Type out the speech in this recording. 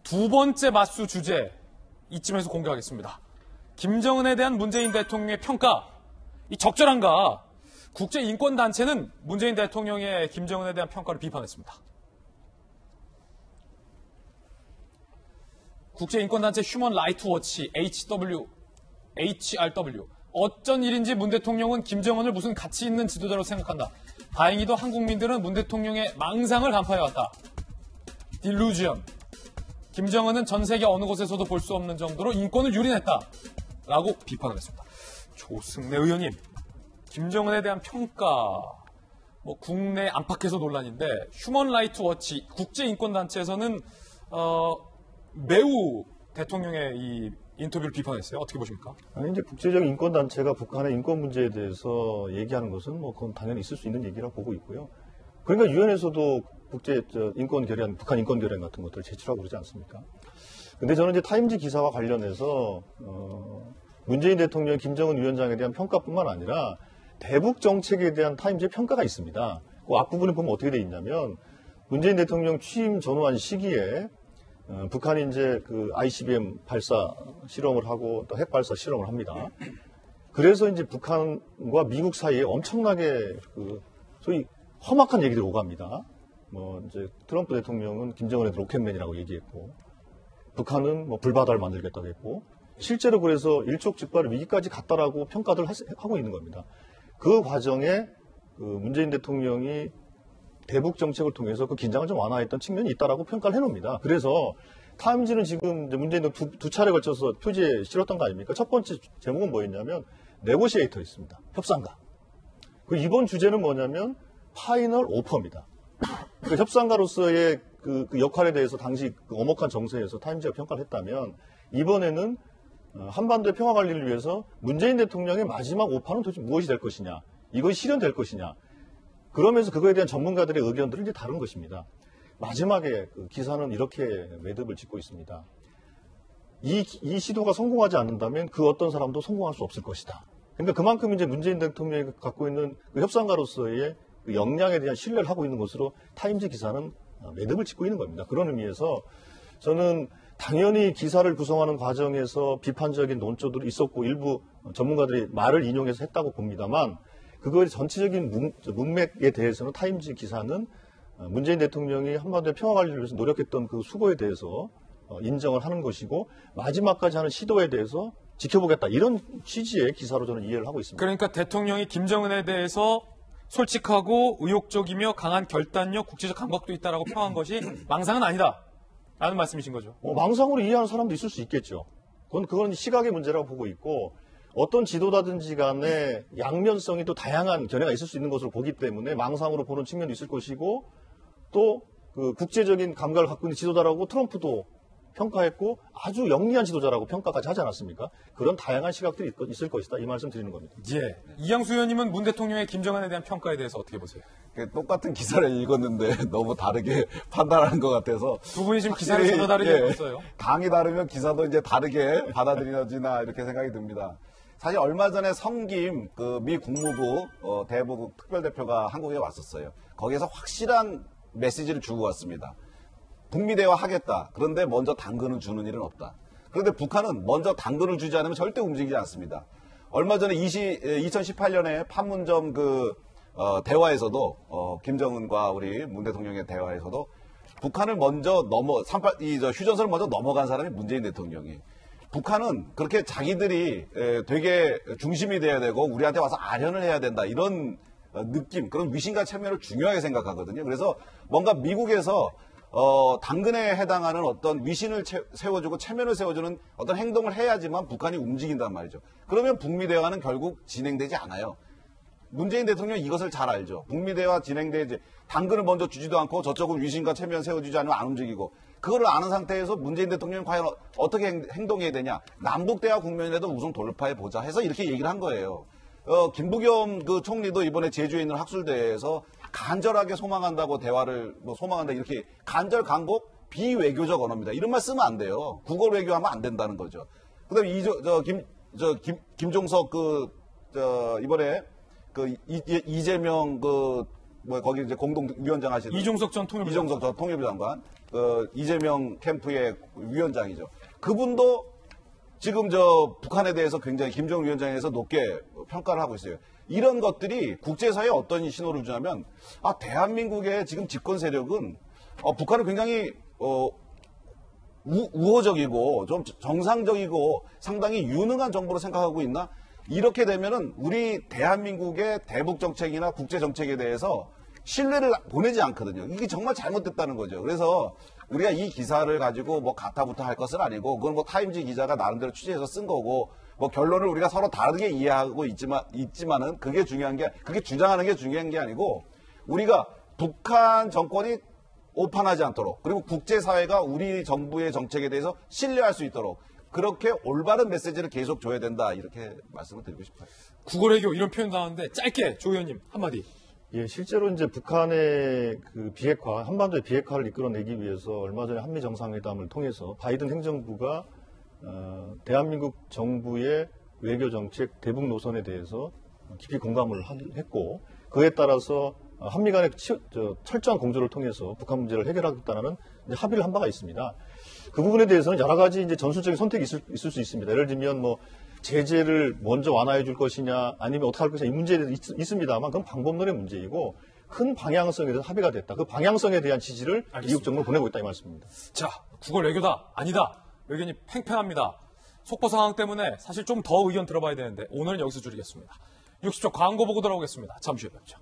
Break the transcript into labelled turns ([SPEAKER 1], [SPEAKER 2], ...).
[SPEAKER 1] 두 번째 맞수 주제 이쯤에서 공개하겠습니다. 김정은에 대한 문재인 대통령의 평가, 이 적절한가? 국제인권단체는 문재인 대통령의 김정은에 대한 평가를 비판했습니다. 국제인권단체 휴먼 라이트 워치 HRW 어쩐 일인지 문 대통령은 김정은을 무슨 가치 있는 지도자로 생각한다. 다행히도 한국민들은 문 대통령의 망상을 간파해왔다. 딜루전. 김정은은 전 세계 어느 곳에서도 볼 수 없는 정도로 인권을 유린했다. 라고 비판을 했습니다. 조승래 의원님, 김정은에 대한 평가, 국내 안팎에서 논란인데 휴먼 라이트 워치 국제인권단체에서는 매우 대통령의 이 인터뷰를 비판했어요. 어떻게 보십니까?
[SPEAKER 2] 아니, 이제 국제적 인권단체가 북한의 인권 문제에 대해서 얘기하는 것은 그건 당연히 있을 수 있는 얘기라고 보고 있고요. 그러니까 유엔에서도 국제 인권 결의안, 북한 인권 결의안 같은 것들을 제출하고 그러지 않습니까? 근데 저는 이제 타임지 기사와 관련해서 문재인 대통령 김정은 위원장에 대한 평가뿐만 아니라 대북 정책에 대한 타임지의 평가가 있습니다. 그 앞부분에 보면 어떻게 돼 있냐면 문재인 대통령 취임 전후한 시기에 북한이 이제 그 ICBM 발사 실험을 하고 또 핵 발사 실험을 합니다. 그래서 이제 북한과 미국 사이에 엄청나게 그 소위 험악한 얘기들이 오갑니다. 이제 트럼프 대통령은 김정은의 로켓맨이라고 얘기했고, 북한은 불바다를 만들겠다고 했고, 실제로 그래서 일촉즉발의 위기까지 갔다라고 평가를 하고 있는 겁니다. 그 과정에 그 문재인 대통령이 대북 정책을 통해서 그 긴장을 좀 완화했던 측면이 있다라고 평가를 해놓습니다. 그래서 타임지는 지금 문재인 대통령 두 차례 걸쳐서 표지에 실었던 거 아닙니까? 첫 번째 제목은 뭐였냐면 네고시에이터였습니다. 협상가. 그 이번 주제는 뭐냐면 파이널 오퍼입니다. 그 협상가로서의 그 역할에 대해서 당시 그 엄혹한 정세에서 타임지가 평가를 했다면 이번에는 한반도의 평화 관리를 위해서 문재인 대통령의 마지막 오퍼는 도대체 무엇이 될 것이냐, 이것이 실현될 것이냐, 그러면서 그거에 대한 전문가들의 의견들은 이제 다른 것입니다. 마지막에 그 기사는 이렇게 매듭을 짓고 있습니다. 이 시도가 성공하지 않는다면 그 어떤 사람도 성공할 수 없을 것이다. 그러니까 그만큼 이제 문재인 대통령이 갖고 있는 그 협상가로서의 그 역량에 대한 신뢰를 하고 있는 것으로 타임지 기사는 매듭을 짓고 있는 겁니다. 그런 의미에서 저는 당연히 기사를 구성하는 과정에서 비판적인 논조들이 있었고 일부 전문가들이 말을 인용해서 했다고 봅니다만 그거의 전체적인 문맥에 대해서는 타임지 기사는 문재인 대통령이 한반도의 평화 관리를 위해서 노력했던 그 수고에 대해서 인정을 하는 것이고 마지막까지 하는 시도에 대해서 지켜보겠다. 이런 취지의 기사로 저는 이해를 하고 있습니다.
[SPEAKER 1] 그러니까 대통령이 김정은에 대해서 솔직하고 의욕적이며 강한 결단력, 국제적 감각도 있다라고 평한 것이 망상은 아니다. 라는 말씀이신 거죠.
[SPEAKER 2] 망상으로 이해하는 사람도 있을 수 있겠죠. 그건 시각의 문제라고 보고 있고 어떤 지도자든지 간에 양면성이 또 다양한 견해가 있을 수 있는 것으로 보기 때문에 망상으로 보는 측면도 있을 것이고 또 그 국제적인 감각을 갖고 있는 지도자라고 트럼프도 평가했고 아주 영리한 지도자라고 평가까지 하지 않았습니까? 그런 다양한 시각들이 있을 것이다. 이 말씀 드리는 겁니다.
[SPEAKER 1] 예. 이양수 의원님은 문 대통령의 김정은에 대한 평가에 대해서 어떻게 보세요?
[SPEAKER 3] 똑같은 기사를 읽었는데 너무 다르게 판단하는 것 같아서
[SPEAKER 1] 두 분이 지금 기사를 전혀 다르게 읽었어요.
[SPEAKER 3] 당이 다르면 기사도 이제 다르게 받아들여지나 이렇게 생각이 듭니다. 사실 얼마 전에 성김 미 국무부 대북 특별대표가 한국에 왔었어요. 거기에서 확실한 메시지를 주고 왔습니다. 북미 대화 하겠다. 그런데 먼저 당근을 주는 일은 없다. 그런데 북한은 먼저 당근을 주지 않으면 절대 움직이지 않습니다. 얼마 전에 2018년에 판문점 대화에서도 김정은과 우리 문 대통령의 대화에서도 북한을 먼저 휴전선을 먼저 넘어간 사람이 문재인 대통령이. 북한은 그렇게 자기들이 되게 중심이 돼야 되고 우리한테 와서 아련을 해야 된다. 이런 느낌, 그런 위신과 체면을 중요하게 생각하거든요. 그래서 뭔가 미국에서 당근에 해당하는 어떤 위신을 세워주고 체면을 세워주는 어떤 행동을 해야지만 북한이 움직인단 말이죠. 그러면 북미 대화는 결국 진행되지 않아요. 문재인 대통령이 이것을 잘 알죠. 북미 대화 진행되지 당근을 먼저 주지도 않고 저쪽은 위신과 체면 세워주지 않으면 안 움직이고 그거를 아는 상태에서 문재인 대통령이 과연 어떻게 행동해야 되냐. 남북 대화 국면에도 우선 돌파해 보자 해서 이렇게 얘기를 한 거예요. 김부겸 총리도 이번에 제주에 있는 학술대회에서 간절하게 소망한다고 대화를 소망한다 이렇게 간절 간곡 비외교적 언어입니다. 이런 말 쓰면 안 돼요. 국어 외교하면 안 된다는 거죠. 그다음에 김종석 이번에 이재명 뭐 거기 이제 공동위원장 하시는
[SPEAKER 1] 이종석 전 통일부
[SPEAKER 3] 이종석 전 통일부 장관, 이재명 캠프의 위원장이죠. 그분도 지금 북한에 대해서 굉장히 김정은 위원장에서 높게 평가를 하고 있어요. 이런 것들이 국제사회에 어떤 신호를 주냐면, 대한민국의 지금 집권 세력은 북한을 굉장히 우호적이고 좀 정상적이고 상당히 유능한 정부로 생각하고 있나? 이렇게 되면은 우리 대한민국의 대북 정책이나 국제 정책에 대해서 신뢰를 보내지 않거든요. 이게 정말 잘못됐다는 거죠. 그래서 우리가 이 기사를 가지고 뭐 가타부타 할 것은 아니고, 그건 뭐 타임지 기자가 나름대로 취재해서 쓴 거고, 뭐 결론을 우리가 서로 다르게 이해하고 있지만은 그게 중요한 게, 그게 주장하는 게 중요한 게 아니고, 우리가 북한 정권이 오판하지 않도록, 그리고 국제사회가 우리 정부의 정책에 대해서 신뢰할 수 있도록 그렇게 올바른 메시지를 계속 줘야 된다, 이렇게 말씀을 드리고 싶어요.
[SPEAKER 1] 국어외교 이런 표현 나왔는데 짧게 조 의원님 한마디.
[SPEAKER 2] 예, 실제로 이제 북한의 그 비핵화, 한반도의 비핵화를 이끌어내기 위해서 얼마 전에 한미 정상회담을 통해서 바이든 행정부가 대한민국 정부의 외교 정책 대북 노선에 대해서 깊이 공감을 했고, 그에 따라서 한미 간의 철저한 공조를 통해서 북한 문제를 해결하겠다는 합의를 한 바가 있습니다. 그 부분에 대해서는 여러 가지 이제 전술적인 선택이 있을 수 있습니다. 예를 들면 뭐 제재를 먼저 완화해 줄 것이냐, 아니면 어떻게 할 것이냐, 이 문제에 대해서 있습니다만, 그건 방법론의 문제이고, 큰 방향성에 대해서 합의가 됐다. 그 방향성에 대한 지지를 미국 정부는 보내고 있다, 이 말씀입니다.
[SPEAKER 1] 자, 국어 외교다 아니다 의견이 팽팽합니다. 속보 상황 때문에 사실 좀 더 의견 들어봐야 되는데 오늘은 여기서 줄이겠습니다. 60초 광고 보고 돌아오겠습니다. 잠시 후에 뵙죠.